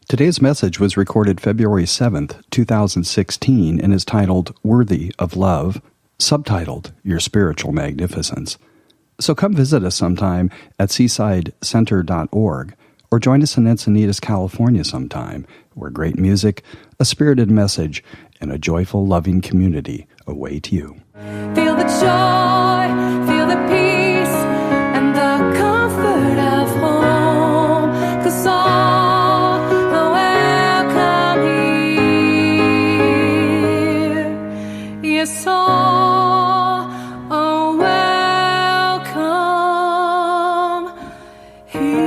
Today's message was recorded February 7th, 2016, and is titled Worthy of Love, Subtitled, Your Spiritual Magnificence. So come visit us sometime at seasidecenter.org or join us in Encinitas, California sometime, where great music, a spirited message, and a joyful, loving community await you. Feel the joy, feel the peace, and the comfort of home, 'cause all are welcome here. Yes, all are welcome here.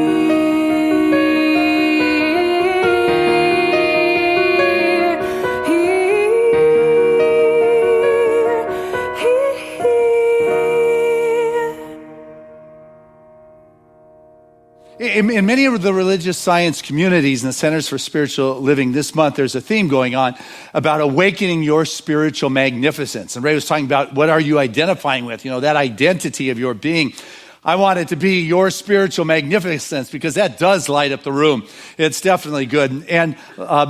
In many of the religious science communities and the Centers for Spiritual Living this month, there's a theme going on about awakening your spiritual magnificence. And Ray was talking about what are you identifying with, that identity of your being. I want it to be your spiritual magnificence because that does light up the room. It's definitely good. And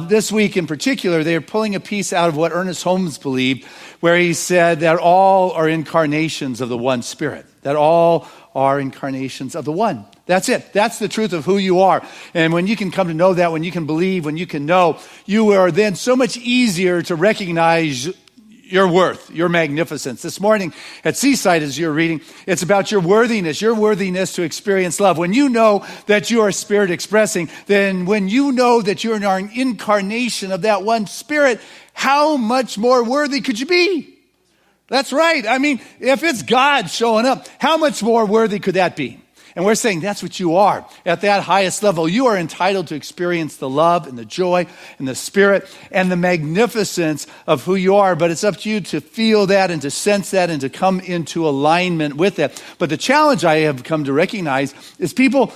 this week in particular, they are pulling a piece out of what Ernest Holmes believed, where he said that all are incarnations of the one Spirit, that all are incarnations of the one. That's it. That's the truth of who you are. And when you can come to know that, when you can believe, when you can know, you are then so much easier to recognize your worth, your magnificence. This morning at Seaside, as you're reading, it's about your worthiness to experience love. When you know that you are Spirit expressing, then when you know that you're an incarnation of that one Spirit, how much more worthy could you be? That's right. I mean, if it's God showing up, how much more worthy could that be? And we're saying that's what you are. At that highest level, you are entitled to experience the love and the joy and the Spirit and the magnificence of who you are. But it's up to you to feel that and to sense that and to come into alignment with that. But the challenge I have come to recognize is people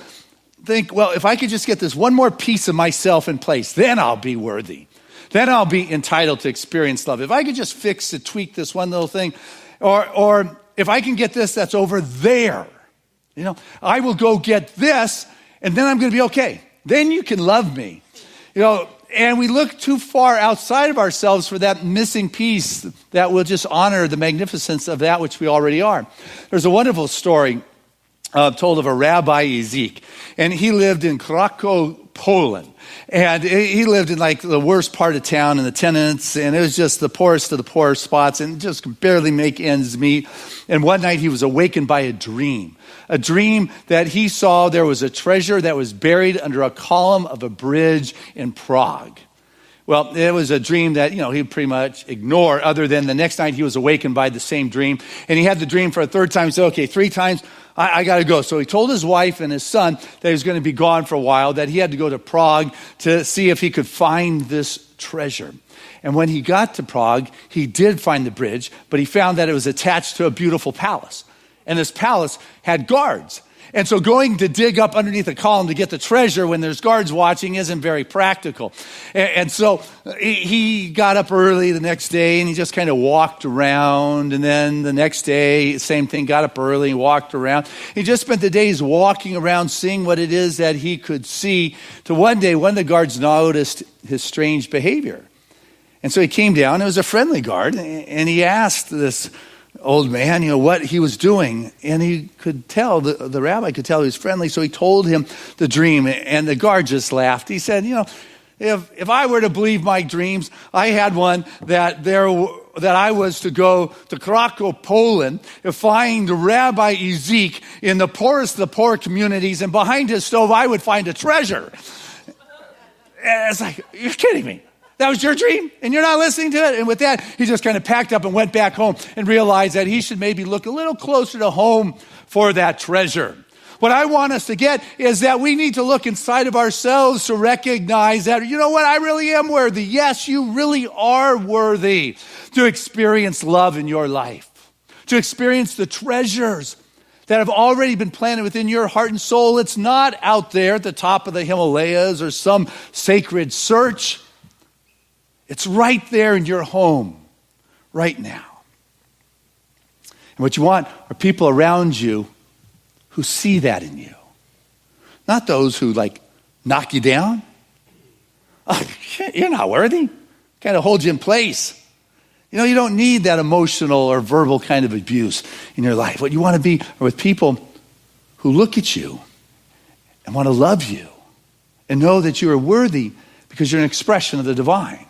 think, well, if I could just get this one more piece of myself in place, then I'll be worthy. Then I'll be entitled to experience love. If I could just tweak this one little thing, or if I can get this that's over there, I will go get this, and then I'm going to be okay. Then you can love me. And we look too far outside of ourselves for that missing piece that will just honor the magnificence of that which we already are. There's a wonderful story told of a Rabbi Ezek, and he lived in Krakow, Poland. And he lived in like the worst part of town and the tenants, and it was just the poorest of the poor spots and just could barely make ends meet. And one night he was awakened by a dream that he saw there was a treasure that was buried under a column of a bridge in Prague. Well, it was a dream that, he'd pretty much ignore, other than the next night he was awakened by the same dream. And he had the dream for a third time. He said, okay, 3 times, I got to go. So he told his wife and his son that he was going to be gone for a while, that he had to go to Prague to see if he could find this treasure. And when he got to Prague, he did find the bridge, but he found that it was attached to a beautiful palace. And this palace had guards. And so going to dig up underneath a column to get the treasure when there's guards watching isn't very practical. And so he got up early the next day and he just kind of walked around. And then the next day, same thing, got up early and walked around. He just spent the days walking around, seeing what it is that he could see. To one day, one of the guards noticed his strange behavior. And so he came down. It was a friendly guard. And he asked this old man, what he was doing. And he could tell, the rabbi could tell he was friendly. So he told him the dream, and the guard just laughed. He said, if I were to believe my dreams, I had one that I was to go to Krakow, Poland, to find Rabbi Ezek in the poorest of the poor communities, and behind his stove I would find a treasure. And it's like, you're kidding me. That was your dream, and you're not listening to it? And with that, he just kind of packed up and went back home and realized that he should maybe look a little closer to home for that treasure. What I want us to get is that we need to look inside of ourselves to recognize that, I really am worthy. Yes, you really are worthy to experience love in your life, to experience the treasures that have already been planted within your heart and soul. It's not out there at the top of the Himalayas or some sacred search. It's right there in your home, right now. And what you want are people around you who see that in you. Not those who knock you down, You're not worthy. Kind of holds you in place. You know, you don't need that emotional or verbal kind of abuse in your life. What you want to be are with people who look at you and want to love you and know that you are worthy because you're an expression of the divine.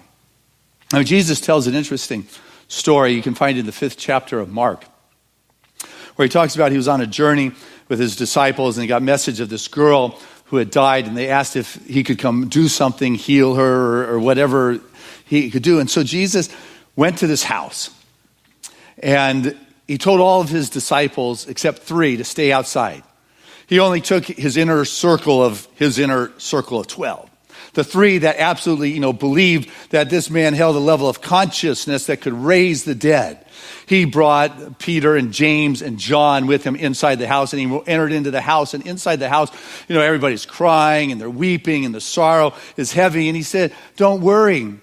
Now, Jesus tells an interesting story. You can find it in the 5th chapter of Mark, where he talks about he was on a journey with his disciples and he got a message of this girl who had died, and they asked if he could come do something, heal her or whatever he could do. And so Jesus went to this house, and he told all of his disciples, except 3, to stay outside. He only took his inner circle of 12. The 3 that absolutely, believed that this man held a level of consciousness that could raise the dead. He brought Peter and James and John with him inside the house, and he entered into the house, and inside the house, everybody's crying and they're weeping and the sorrow is heavy. And he said, "Don't worry,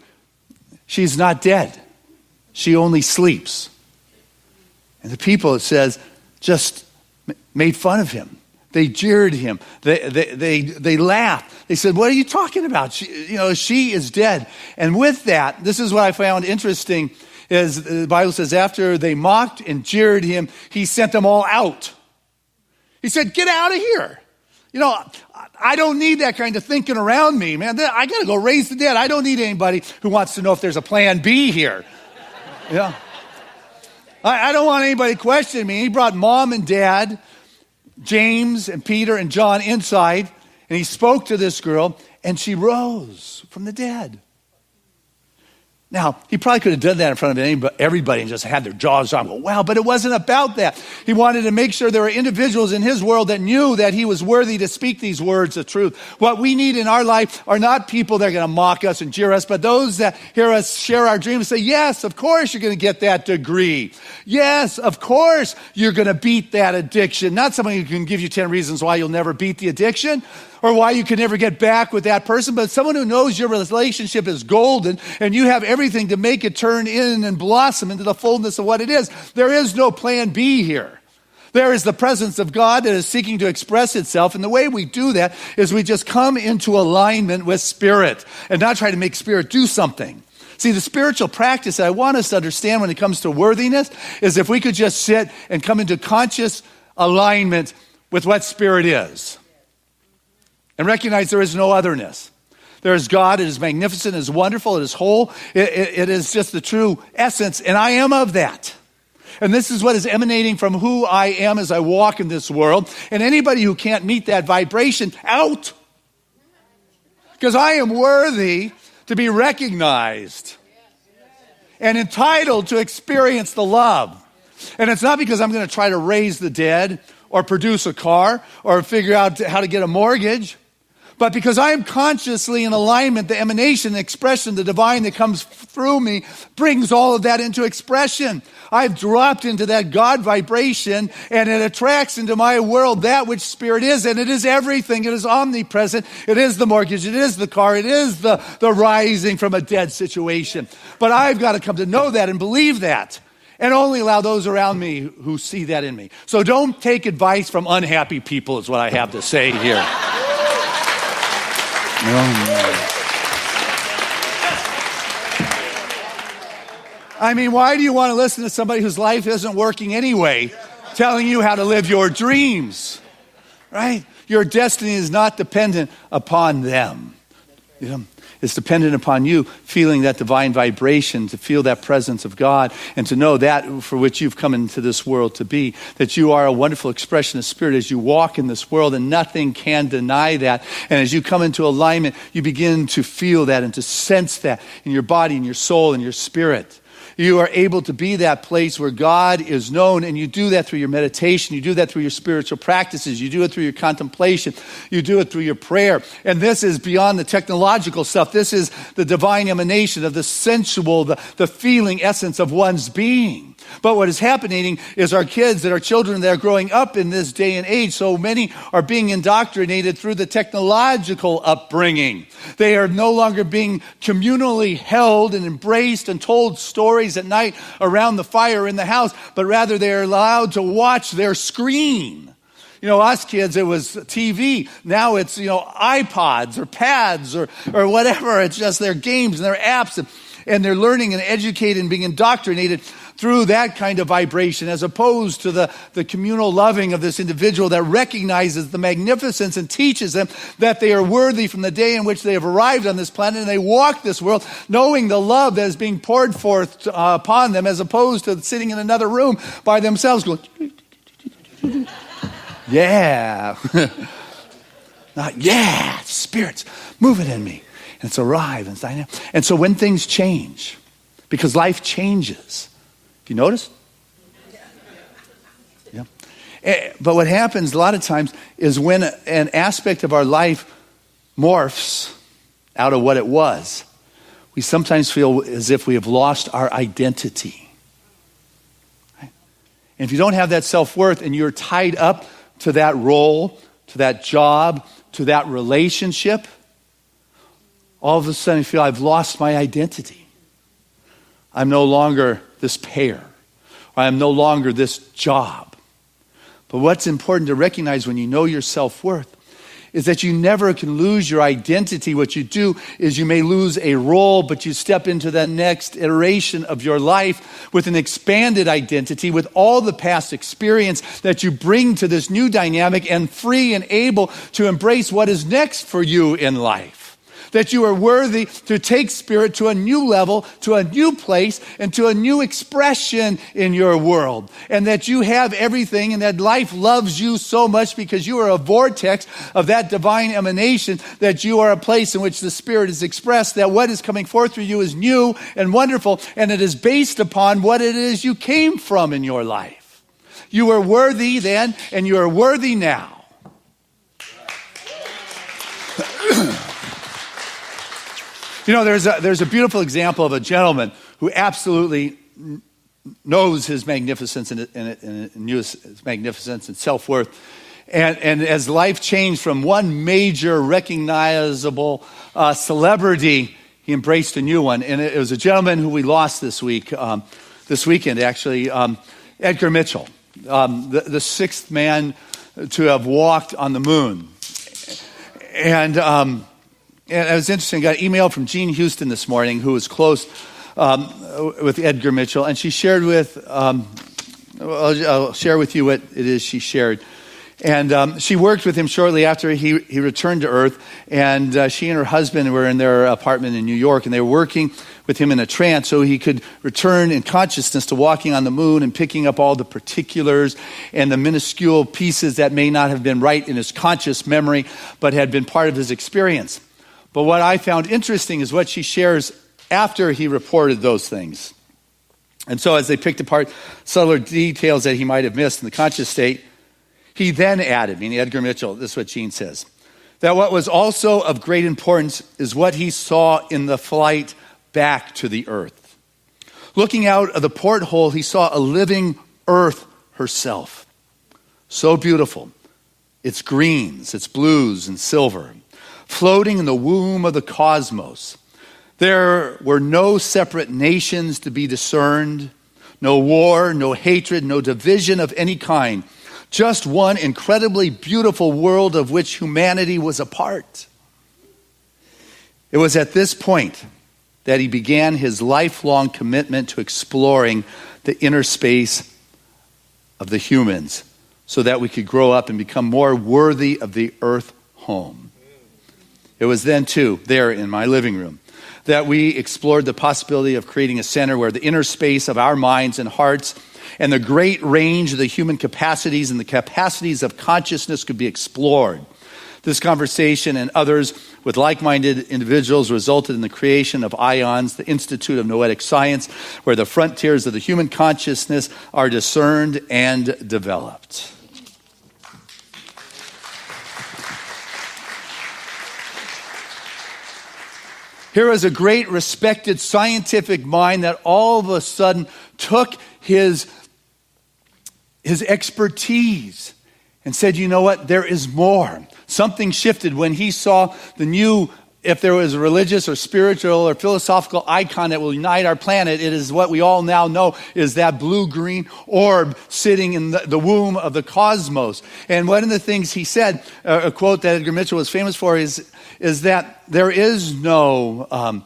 she's not dead. She only sleeps." And the people, it says, just made fun of him. They jeered him. They laughed. They said, "What are you talking about? She is dead." And with that, this is what I found interesting, is the Bible says after they mocked and jeered him, he sent them all out. He said, "Get out of here. I don't need that kind of thinking around me, man. I got to go raise the dead. I don't need anybody who wants to know if there's a plan B here." I don't want anybody questioning me. He brought mom and dad, James and Peter and John inside, and he spoke to this girl, and she rose from the dead. Now, he probably could have done that in front of everybody and just had their jaws dropped and go, "Wow," but it wasn't about that. He wanted to make sure there were individuals in his world that knew that he was worthy to speak these words of truth. What we need in our life are not people that are going to mock us and jeer us, but those that hear us share our dreams, say, "Yes, of course you're going to get that degree. Yes, of course you're going to beat that addiction." Not somebody who can give you 10 reasons why you'll never beat the addiction, or why you can never get back with that person, but someone who knows your relationship is golden and you have everything to make it turn in and blossom into the fullness of what it is. There is no plan B here. There is the presence of God that is seeking to express itself, and the way we do that is we just come into alignment with Spirit and not try to make Spirit do something. See, the spiritual practice that I want us to understand when it comes to worthiness is if we could just sit and come into conscious alignment with what Spirit is. And recognize there is no otherness. There is God. It is magnificent. It is wonderful. It is whole. It is just the true essence. And I am of that. And this is what is emanating from who I am as I walk in this world. And anybody who can't meet that vibration, out. Because I am worthy to be recognized and entitled to experience the love. And it's not because I'm going to try to raise the dead or produce a car or figure out how to get a mortgage, but because I am consciously in alignment, the emanation, the expression, the divine that comes through me brings all of that into expression. I've dropped into that God vibration, and it attracts into my world that which Spirit is, and it is everything. It is omnipresent. It is the mortgage. It is the car. It is the rising from a dead situation. But I've got to come to know that and believe that, and only allow those around me who see that in me. So don't take advice from unhappy people is what I have to say here. I mean, why do you want to listen to somebody whose life isn't working anyway, telling you how to live your dreams, right? Your destiny is not dependent upon them. It's dependent upon you feeling that divine vibration, to feel that presence of God, and to know that for which you've come into this world to be, that you are a wonderful expression of Spirit as you walk in this world, and nothing can deny that. And as you come into alignment, you begin to feel that and to sense that in your body, in your soul, in your spirit. You are able to be that place where God is known, and you do that through your meditation. You do that through your spiritual practices. You do it through your contemplation. You do it through your prayer. And this is beyond the technological stuff. This is the divine emanation of the sensual, the feeling essence of one's being. But what is happening is our kids that are children that are growing up in this day and age, so many are being indoctrinated through the technological upbringing. They are no longer being communally held and embraced and told stories at night around the fire in the house, but rather they are allowed to watch their screen. us kids, it was TV. Now it's, iPods or pads or whatever. It's just their games and their apps, and they're learning and educated and being indoctrinated through that kind of vibration, as opposed to the communal loving of this individual that recognizes the magnificence and teaches them that they are worthy from the day in which they have arrived on this planet, and they walk this world knowing the love that is being poured forth upon them, as opposed to sitting in another room by themselves going, yeah. Not, yeah, Spirit's moving in me. And it's alive and it's dynamic. And so when things change, because life changes, you notice? Yeah. But what happens a lot of times is when an aspect of our life morphs out of what it was, we sometimes feel as if we have lost our identity. Right? And if you don't have that self-worth and you're tied up to that role, to that job, to that relationship, all of a sudden you feel, I've lost my identity. I'm no longer this pair. Or I'm no longer this job. But what's important to recognize when you know your self-worth is that you never can lose your identity. What you do is you may lose a role, but you step into that next iteration of your life with an expanded identity, with all the past experience that you bring to this new dynamic, and free and able to embrace what is next for you in life. That you are worthy to take Spirit to a new level, to a new place, and to a new expression in your world. And that you have everything, and that life loves you so much because you are a vortex of that divine emanation, that you are a place in which the Spirit is expressed, that what is coming forth through you is new and wonderful, and it is based upon what it is you came from in your life. You were worthy then, and you are worthy now. There's a beautiful example of a gentleman who absolutely knows his magnificence and knew his magnificence and self-worth. And as life changed from one major recognizable celebrity, he embraced a new one. And it was a gentleman who we lost this weekend actually, Edgar Mitchell, the sixth man to have walked on the moon. And it was interesting. I got an email from Jean Houston this morning, who was close with Edgar Mitchell, and she shared I'll share with you what it is she shared. And she worked with him shortly after he returned to Earth, and she and her husband were in their apartment in New York, and they were working with him in a trance so he could return in consciousness to walking on the moon and picking up all the particulars and the minuscule pieces that may not have been right in his conscious memory, but had been part of his experience. But what I found interesting is what she shares after he reported those things. And so as they picked apart subtler details that he might have missed in the conscious state, he then added, meaning Edgar Mitchell, this is what Jean says, that what was also of great importance is what he saw in the flight back to the earth. Looking out of the porthole, he saw a living earth herself. So beautiful. Its greens, its blues and silver, floating in the womb of the cosmos. There were no separate nations to be discerned, no war, no hatred, no division of any kind, just one incredibly beautiful world of which humanity was a part. It was at this point that he began his lifelong commitment to exploring the inner space of the humans so that we could grow up and become more worthy of the earth home. It was then, too, there in my living room, that we explored the possibility of creating a center where the inner space of our minds and hearts and the great range of the human capacities and the capacities of consciousness could be explored. This conversation and others with like-minded individuals resulted in the creation of IONS, the Institute of Noetic Science, where the frontiers of the human consciousness are discerned and developed. Here was a great respected scientific mind that all of a sudden took his expertise and said, you know what, there is more. Something shifted when he saw the new if there was a religious or spiritual or philosophical icon that will unite our planet, it is what we all now know is that blue-green orb sitting in the womb of the cosmos. And one of the things he said, a quote that Edgar Mitchell was famous for, is that there is no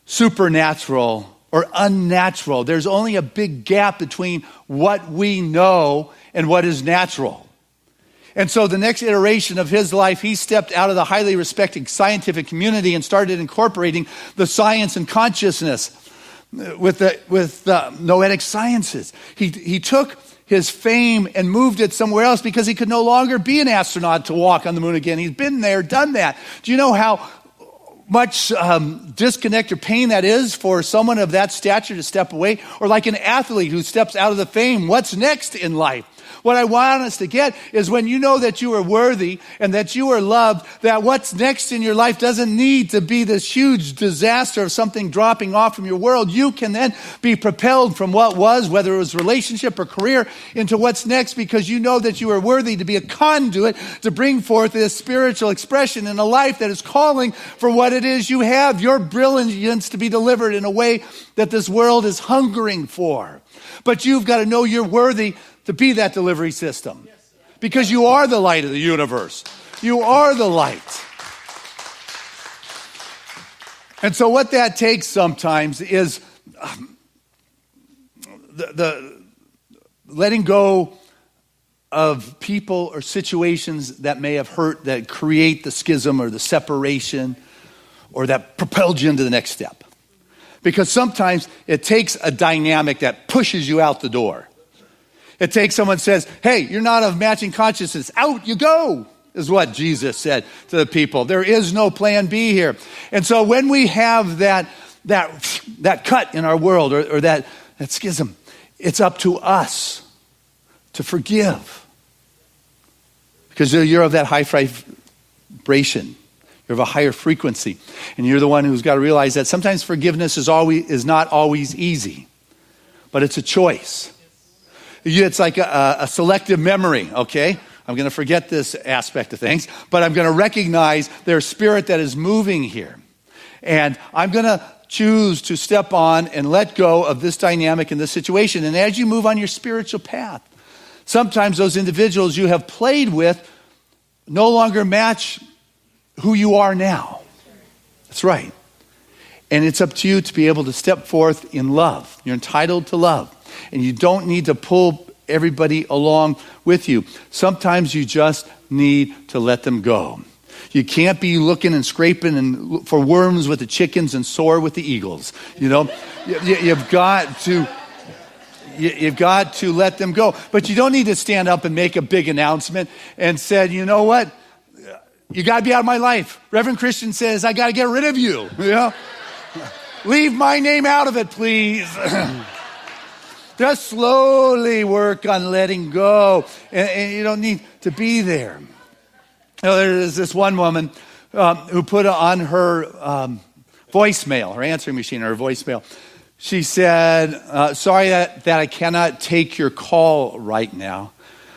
supernatural or unnatural. There's only a big gap between what we know and what is natural. And so the next iteration of his life, he stepped out of the highly respected scientific community and started incorporating the science and consciousness with the noetic sciences. He took his fame and moved it somewhere else because he could no longer be an astronaut to walk on the moon again. He's been there, done that. Do you know how much disconnect or pain that is for someone of that stature to step away? Or like an athlete who steps out of the fame, what's next in life? What I want us to get is when you know that you are worthy and that you are loved, that what's next in your life doesn't need to be this huge disaster of something dropping off from your world. You can then be propelled from what was, whether it was relationship or career, into what's next because you know that you are worthy to be a conduit to bring forth this spiritual expression in a life that is calling for what it is you have, your brilliance to be delivered in a way that this world is hungering for. But you've got to know you're worthy to be that delivery system. Because you are the light of the universe. You are the light. And so what that takes sometimes is the letting go of people or situations that may have hurt, that create the schism or the separation or that propelled you into the next step. Because sometimes it takes a dynamic that pushes you out the door. It takes someone who says, hey, you're not of matching consciousness. Out you go, is what Jesus said to the people. There is no plan B here. And so when we have that cut in our world or that schism, it's up to us to forgive. Because you're of that high vibration. You're of a higher frequency. And you're the one who's got to realize that sometimes forgiveness is not always easy. But it's a choice. It's like a selective memory, okay? I'm going to forget this aspect of things, but I'm going to recognize there's spirit that is moving here. And I'm going to choose to step on and let go of this dynamic in this situation. And as you move on your spiritual path, sometimes those individuals you have played with no longer match who you are now. That's right. And it's up to you to be able to step forth in love. You're entitled to love. And you don't need to pull everybody along with you. Sometimes you just need to let them go. You can't be looking and scraping for worms with the chickens and soar with the eagles. You know, you've got to let them go. But you don't need to stand up and make a big announcement and say, you know what? You got to be out of my life. Reverend Christian says, I got to get rid of you. You know? Leave my name out of it, please. Just slowly work on letting go. And you don't need to be there. You know, there's this one woman who put on her voicemail, her answering machine, or her voicemail. She said, sorry that I cannot take your call right now.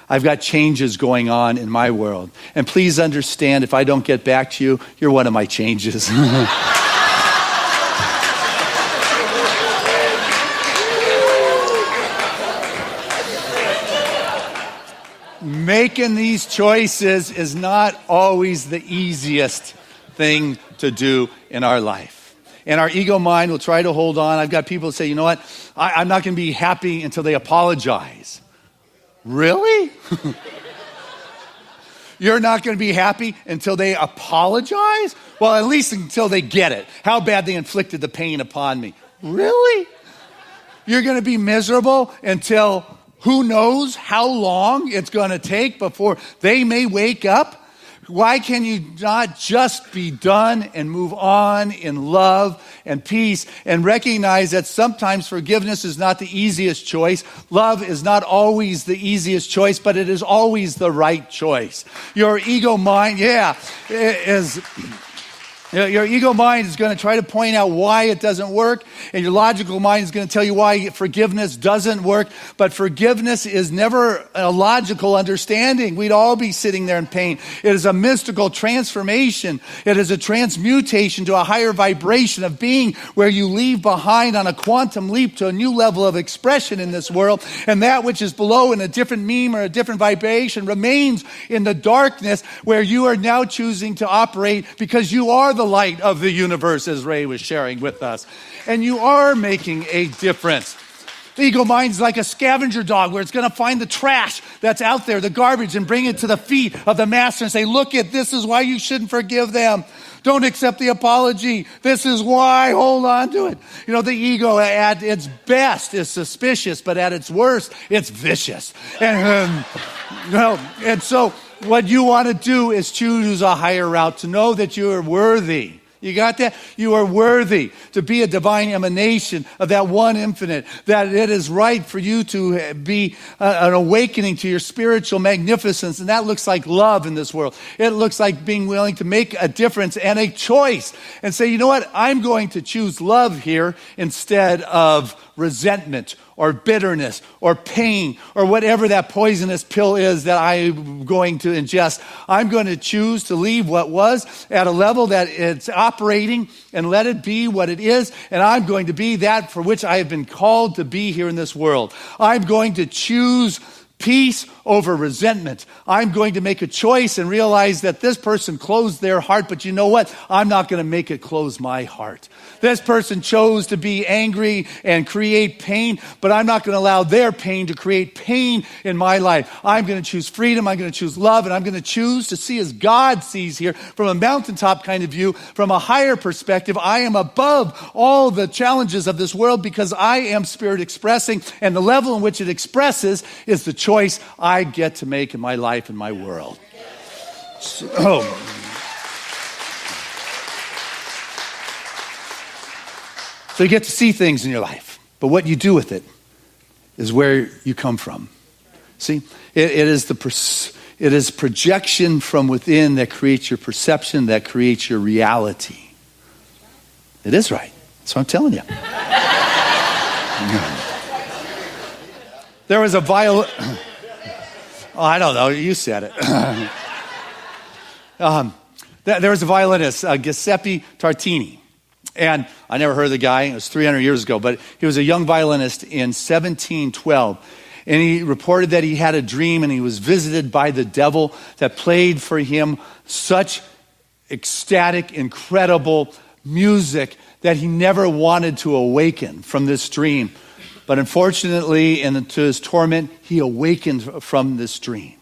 I've got changes going on in my world. And please understand, if I don't get back to you, you're one of my changes. Making these choices is not always the easiest thing to do in our life. And our ego mind will try to hold on. I've got people who say, you know what? I'm not going to be happy until they apologize. Really? You're not going to be happy until they apologize? Well, at least until they get it. How bad they inflicted the pain upon me. Really? You're going to be miserable until who knows how long it's going to take before they may wake up? Why can you not just be done and move on in love and peace and recognize that sometimes forgiveness is not the easiest choice. Love is not always the easiest choice, but it is always the right choice. Your ego mind, is Your ego mind is going to try to point out why it doesn't work, and your logical mind is going to tell you why forgiveness doesn't work. But forgiveness is never a logical understanding. We'd all be sitting there in pain. It is a mystical transformation. It is a transmutation to a higher vibration of being where you leave behind on a quantum leap to a new level of expression in this world. And that which is below in a different meme or a different vibration remains in the darkness where you are now choosing to operate because you are the light of the universe, as Ray was sharing with us. And you are making a difference. The ego mind's like a scavenger dog where it's going to find the trash that's out there, the garbage, and bring it to the feet of the master and say, look at this is why you shouldn't forgive them. Don't accept the apology. This is why. Hold on to it. You know, the ego at its best is suspicious, but at its worst, it's vicious. And so what you want to do is choose a higher route, to know that you are worthy. You got that? You are worthy to be a divine emanation of that one infinite, that it is right for you to be an awakening to your spiritual magnificence. And that looks like love in this world. It looks like being willing to make a difference and a choice and say, you know what? I'm going to choose love here instead of resentment or bitterness or pain or whatever that poisonous pill is that I'm going to ingest. I'm going to choose to leave what was at a level that it's operating and let it be what it is. And I'm going to be that for which I have been called to be here in this world. I'm going to choose peace over resentment. I'm going to make a choice and realize that this person closed their heart, but you know what? I'm not going to make it close my heart. This person chose to be angry and create pain, but I'm not going to allow their pain to create pain in my life. I'm going to choose freedom. I'm going to choose love, and I'm going to choose to see as God sees here from a mountaintop kind of view, from a higher perspective. I am above all the challenges of this world because I am spirit expressing, and the level in which it expresses is the choice I get to make in my life and my world. So you get to see things in your life, but what you do with it is where you come from. See, it is projection from within that creates your perception, that creates your reality. It is right. That's what I'm telling you. There was a violin. Oh, I don't know. You said it. There was a violinist, Giuseppe Tartini. And I never heard of the guy. It was 300 years ago. But he was a young violinist in 1712. And he reported that he had a dream and he was visited by the devil that played for him such ecstatic, incredible music that he never wanted to awaken from this dream. But unfortunately, and to his torment, he awakened from this dream.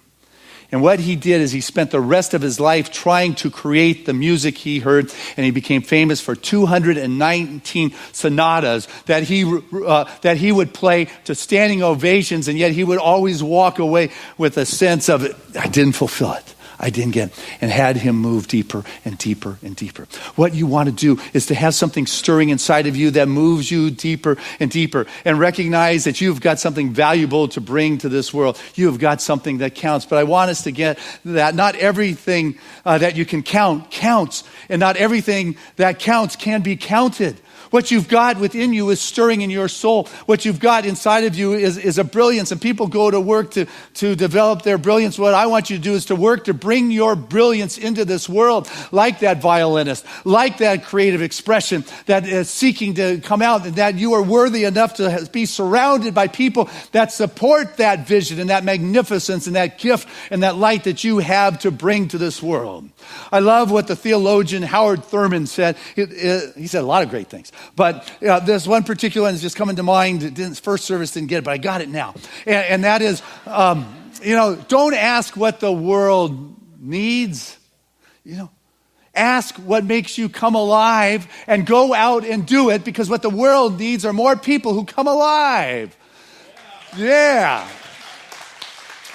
And what he did is he spent the rest of his life trying to create the music he heard, and he became famous for 219 sonatas that he would play to standing ovations, and yet he would always walk away with a sense of, I didn't fulfill it. I didn't get it, and had him move deeper and deeper and deeper. What you want to do is to have something stirring inside of you that moves you deeper and deeper, and recognize that you've got something valuable to bring to this world. You have got something that counts. But I want us to get that not everything that you can count counts, and not everything that counts can be counted. What you've got within you is stirring in your soul. What you've got inside of you is a brilliance, and people go to work to develop their brilliance. What I want you to do is to work to bring your brilliance into this world, like that violinist, like that creative expression that is seeking to come out, and that you are worthy enough to be surrounded by people that support that vision and that magnificence and that gift and that light that you have to bring to this world. I love what the theologian Howard Thurman said. He said a lot of great things. But this one particular one is just coming to mind. First service didn't get it, but I got it now. And that is, don't ask what the world needs. Ask what makes you come alive and go out and do it, because what the world needs are more people who come alive. Yeah.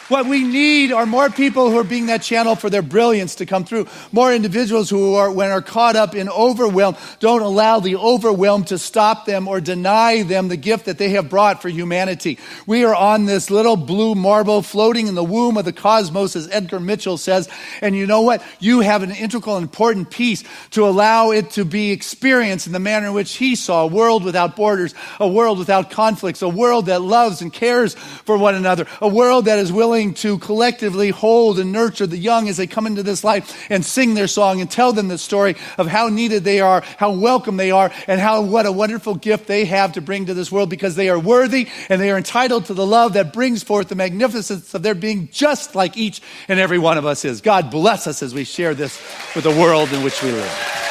What we need are more people who are being that channel for their brilliance to come through. More individuals who are, when are caught up in overwhelm, don't allow the overwhelm to stop them or deny them the gift that they have brought for humanity. We are on this little blue marble floating in the womb of the cosmos, as Edgar Mitchell says. And you know what? You have an integral and important piece to allow it to be experienced in the manner in which he saw a world without borders, a world without conflicts, a world that loves and cares for one another, a world that is willing to collectively hold and nurture the young as they come into this life and sing their song and tell them the story of how needed they are, how welcome they are, and what a wonderful gift they have to bring to this world, because they are worthy and they are entitled to the love that brings forth the magnificence of their being, just like each and every one of us is. God bless us as we share this with the world in which we live.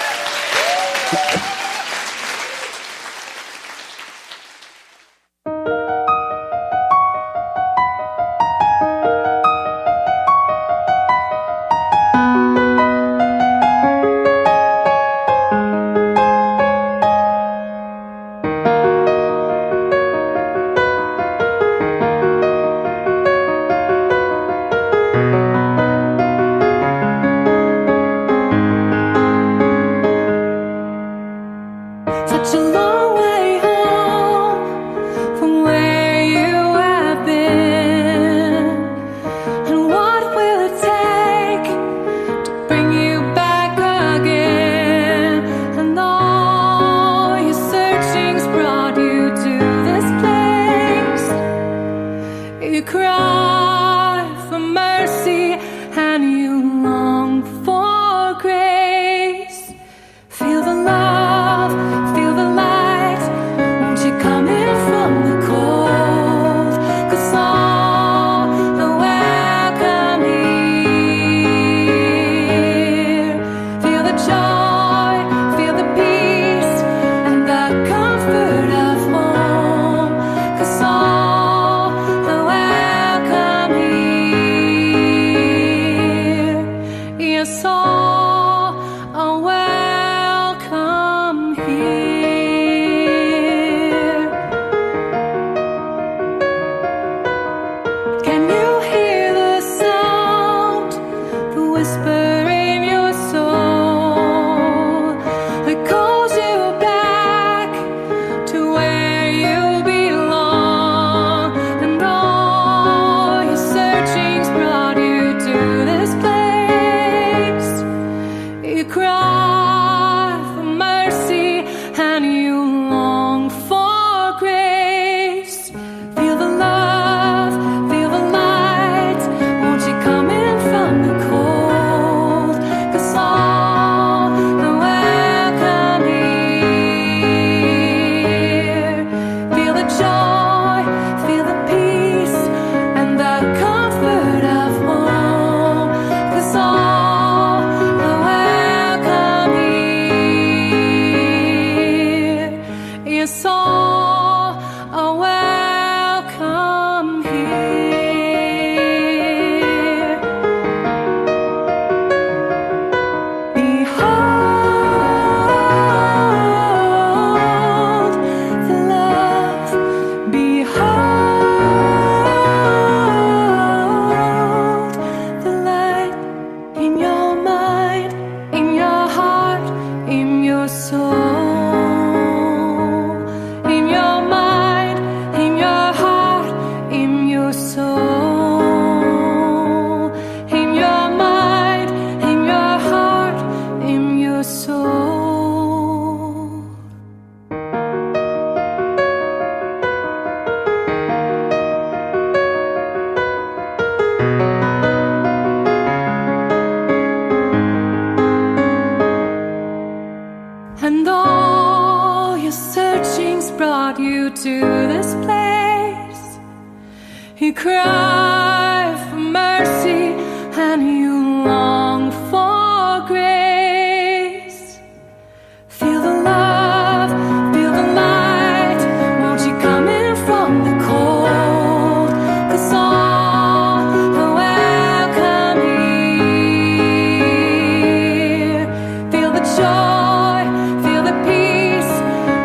You cry for mercy and you long for grace. Feel the love, feel the light. Won't you come in from the cold? 'Cause all are welcome here. Feel the joy, feel the peace,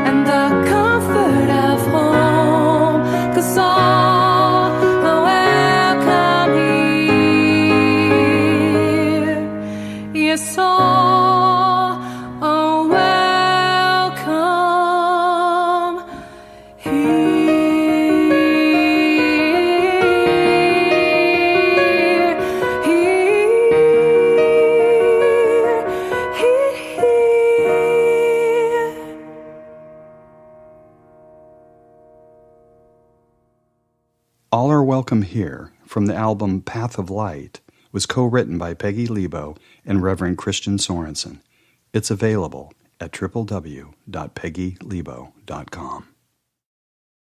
and the comfort of home. 'Cause all are welcome here. are welcome here. All Are Welcome Here, from the album Path of Light, was co-written by Peggy Lebo and Reverend Christian Sorensen. It's available at www.peggylebo.com.